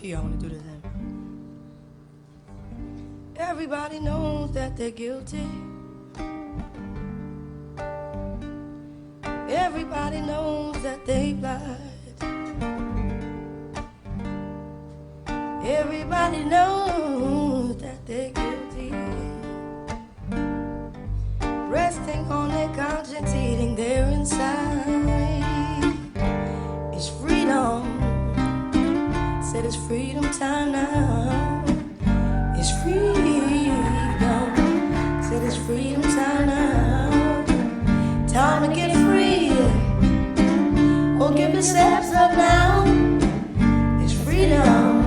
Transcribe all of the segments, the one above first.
key I want to do this in. Everybody knows that they're guilty. Everybody knows that they lied. Everybody knows that they're guilty. Resting on their conscience, eating their inside. It's freedom. Said it's freedom time now. It's freedom. Said it's freedom time now. Time to get free. Oh, give the steps up now. It's freedom.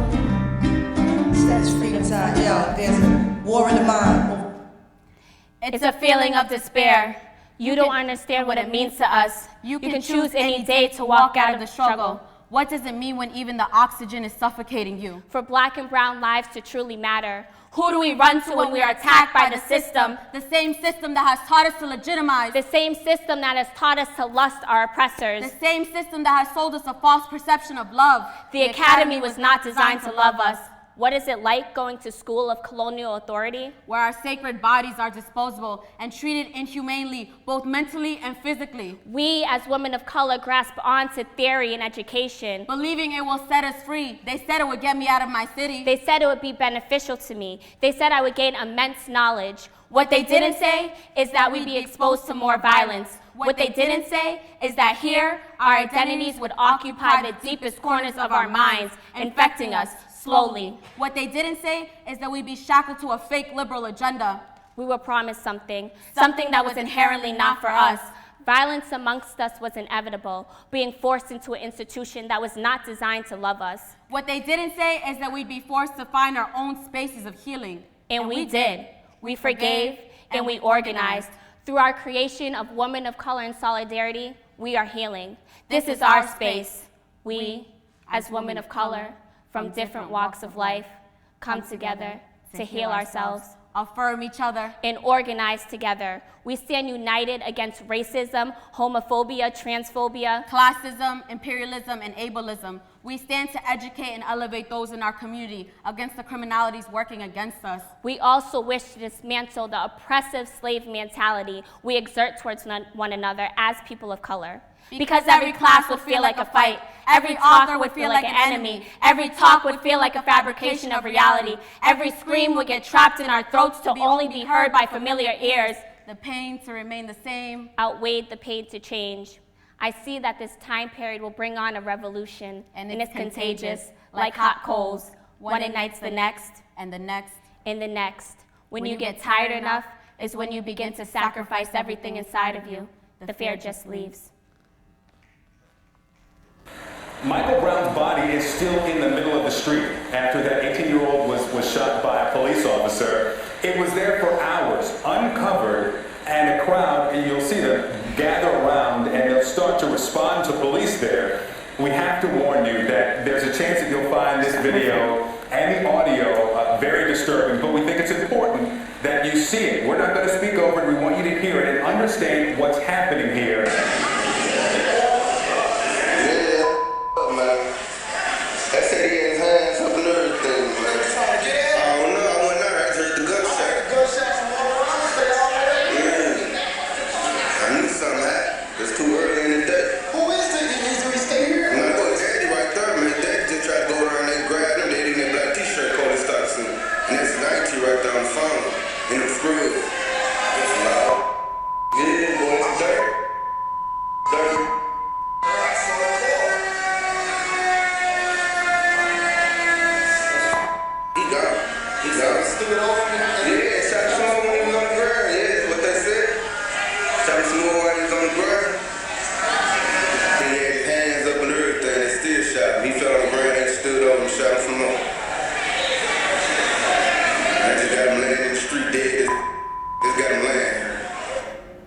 Said it's freedom time. Yo, there's a war in the mind. It's a feeling of despair. You don't understand what it means to us. You can choose any day to walk out of the struggle. What does it mean when even the oxygen is suffocating you? For black and brown lives to truly matter. Who do we run to when we are attacked by the system? The same system that has taught us to legitimize. The same system that has taught us to lust our oppressors. The same system that has sold us a false perception of love. The academy was not designed to love us. What is it like going to school of colonial authority? Where our sacred bodies are disposable and treated inhumanely, both mentally and physically. We, as women of color, grasp onto theory and education. Believing it will set us free. They said it would get me out of my city. They said it would be beneficial to me. They said I would gain immense knowledge. What they didn't say is that we'd be exposed to more violence. What they didn't say is that here, our identities would occupy the deepest corners of our minds, infecting us slowly. What they didn't say is that we'd be shackled to a fake liberal agenda. We were promised something that was inherently not for us. Violence amongst us was inevitable, being forced into an institution that was not designed to love us. What they didn't say is that we'd be forced to find our own spaces of healing. And we did. We forgave and we organized. Through our creation of Women of Color in Solidarity, we are healing. This is our space. We, as women of color, from different walks of life, come together to heal ourselves, affirm each other, and organize together. We stand united against racism, homophobia, transphobia, classism, imperialism, and ableism. We stand to educate and elevate those in our community against the criminalities working against us. We also wish to dismantle the oppressive slave mentality we exert towards one another as people of color. Because every class would feel like a fight. Every author would feel like an enemy. Every talk would feel like a fabrication of reality. Every scream would get trapped in our throats to only be heard by familiar ears. The pain to remain the same outweighed the pain to change. I see that this time period will bring on a revolution, and it's contagious, like hot coals. One ignites the next, and the next, and the next. When you get tired enough is when you begin to sacrifice everything inside of you. The fear just leaves. Michael Brown's body is still in the middle of the street after that 18-year-old was shot by a police officer. It was there for hours, uncovered, and a crowd, and you'll see them gather around and they'll start to respond to police there. We have to warn you that there's a chance that you'll find this video and the audio very disturbing, but we think it's important that you see it. We're not going to speak over it. We want you to hear it and understand what's happening here.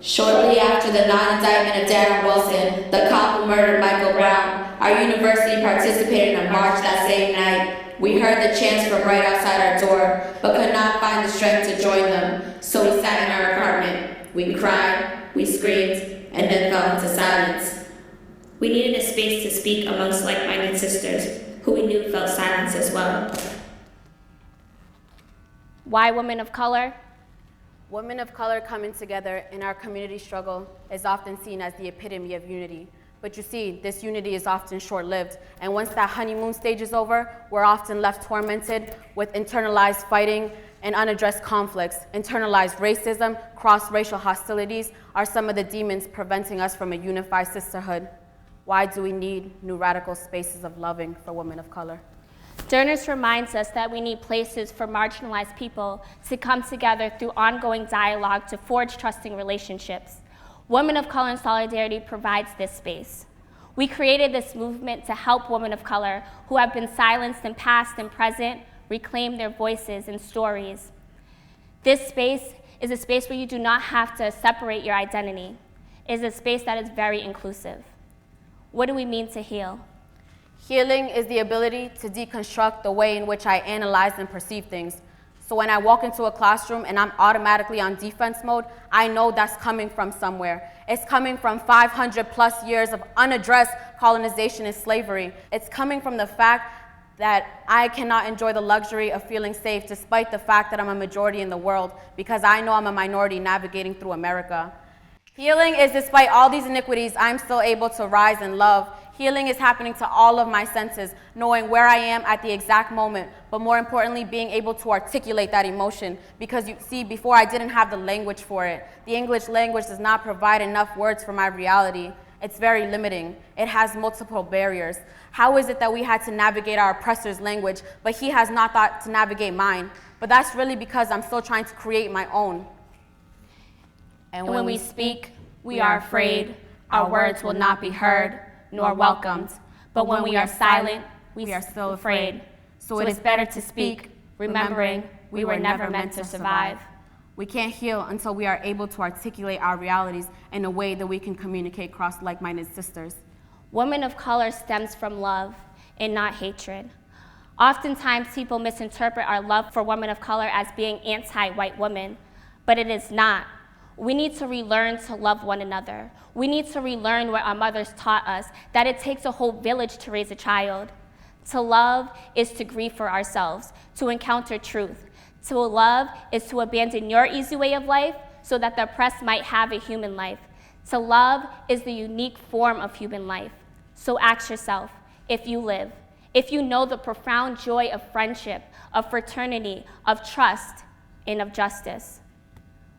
Shortly after the non-indictment of Darren Wilson, the cop who murdered Michael Brown, our university participated in a march that same night. We heard the chants from right outside our door, but could not find the strength to join them, so we sat in our apartment. We cried, we screamed, and then fell into silence. We needed a space to speak amongst like-minded sisters. who we knew felt silence as well. Why women of color? Women of color coming together in our community struggle is often seen as the epitome of unity. But you see, this unity is often short-lived, and once that honeymoon stage is over, we're often left tormented with internalized fighting and unaddressed conflicts. Internalized racism, cross-racial hostilities are some of the demons preventing us from a unified sisterhood. Why do we need new radical spaces of loving for women of color? Journers reminds us that we need places for marginalized people to come together through ongoing dialogue to forge trusting relationships. Women of Color in Solidarity provides this space. We created this movement to help women of color who have been silenced in past and present reclaim their voices and stories. This space is a space where you do not have to separate your identity. It is a space that is very inclusive. What do we mean to heal? Healing is the ability to deconstruct the way in which I analyze and perceive things. So when I walk into a classroom and I'm automatically on defense mode, I know that's coming from somewhere. It's coming from 500 plus years of unaddressed colonization and slavery. It's coming from the fact that I cannot enjoy the luxury of feeling safe despite the fact that I'm a majority in the world, because I know I'm a minority navigating through America. Healing is, despite all these iniquities, I'm still able to rise and love. Healing is happening to all of my senses, knowing where I am at the exact moment, but more importantly, being able to articulate that emotion. Because you see, before I didn't have the language for it. The English language does not provide enough words for my reality. It's very limiting. It has multiple barriers. How is it that we had to navigate our oppressor's language, but he has not thought to navigate mine? But that's really because I'm still trying to create my own. And when we speak, we are afraid. Our words will not be heard nor welcomed. But when we are silent, we are still afraid. So it is better to speak, remembering we were never meant to survive. We can't heal until we are able to articulate our realities in a way that we can communicate across like-minded sisters. Women of color stems from love and not hatred. Oftentimes, people misinterpret our love for women of color as being anti-white women, but it is not. We need to relearn to love one another. We need to relearn what our mothers taught us, that it takes a whole village to raise a child. To love is to grieve for ourselves, to encounter truth. To love is to abandon your easy way of life so that the oppressed might have a human life. To love is the unique form of human life. So ask yourself, if you live, if you know the profound joy of friendship, of fraternity, of trust, and of justice,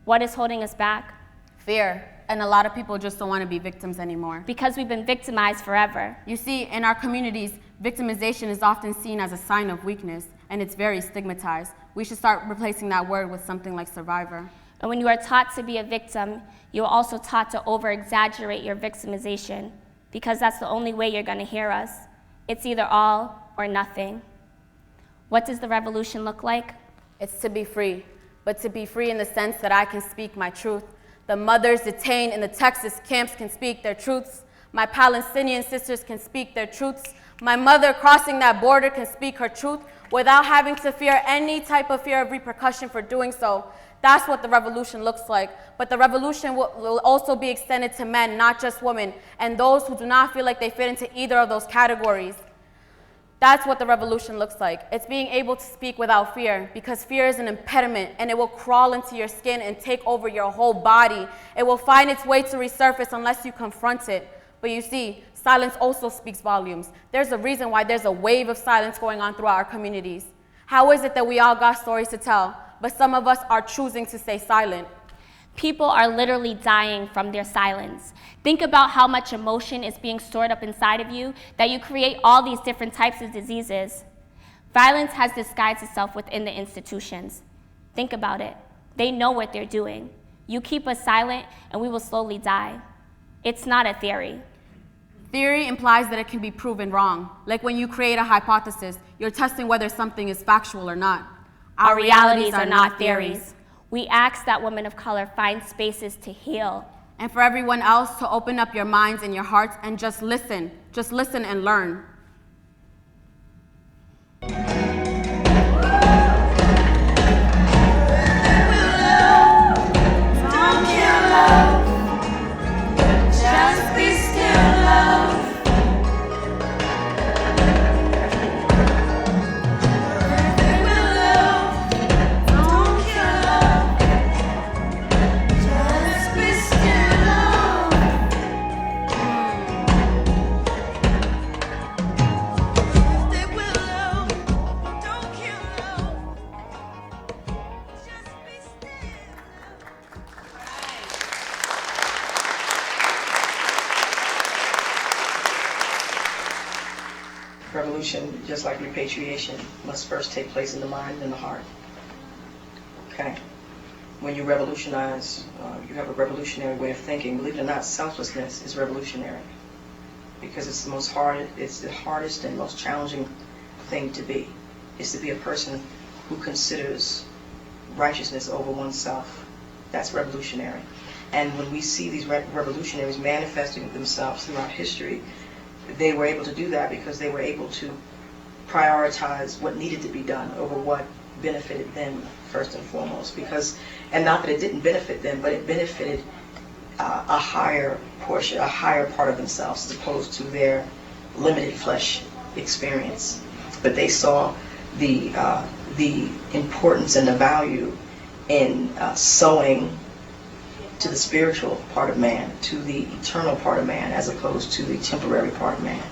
what is holding us back? Fear. And a lot of people just don't want to be victims anymore. Because we've been victimized forever. You see, in our communities, victimization is often seen as a sign of weakness, and it's very stigmatized. We should start replacing that word with something like survivor. And when you are taught to be a victim, you're also taught to over-exaggerate your victimization, because that's the only way you're going to hear us. It's either all or nothing. What does the revolution look like? It's to be free, but to be free in the sense that I can speak my truth. The mothers detained in the Texas camps can speak their truths. My Palestinian sisters can speak their truths. My mother crossing that border can speak her truth without having to fear any type of fear of repercussion for doing so. That's what the revolution looks like. But the revolution will also be extended to men, not just women, and those who do not feel like they fit into either of those categories. That's what the revolution looks like. It's being able to speak without fear, because fear is an impediment and it will crawl into your skin and take over your whole body. It will find its way to resurface unless you confront it. But you see, silence also speaks volumes. There's a reason why there's a wave of silence going on throughout our communities. How is it that we all got stories to tell, but some of us are choosing to stay silent? People are literally dying from their silence. Think about how much emotion is being stored up inside of you that you create all these different types of diseases. Violence has disguised itself within the institutions. Think about it. They know what they're doing. You keep us silent and we will slowly die. It's not a theory. Theory implies that it can be proven wrong. Like when you create a hypothesis, you're testing whether something is factual or not. Our realities are not theories. We ask that women of color find spaces to heal. And for everyone else to open up your minds and your hearts and just listen and learn. Don't kill love, just be still, love. Revolution, just like repatriation, must first take place in the mind and the heart. Okay? When you revolutionize, you have a revolutionary way of thinking. Believe it or not, selflessness is revolutionary because it's the hardest and most challenging thing to be. Is to be a person who considers righteousness over oneself. That's revolutionary. And when we see these revolutionaries manifesting themselves throughout history, they were able to do that because they were able to prioritize what needed to be done over what benefited them first and foremost. Because, and not that it didn't benefit them, but it benefited a higher portion, a higher part of themselves as opposed to their limited flesh experience. But they saw the importance and the value in sowing to the spiritual part of man, to the eternal part of man, as opposed to the temporary part of man.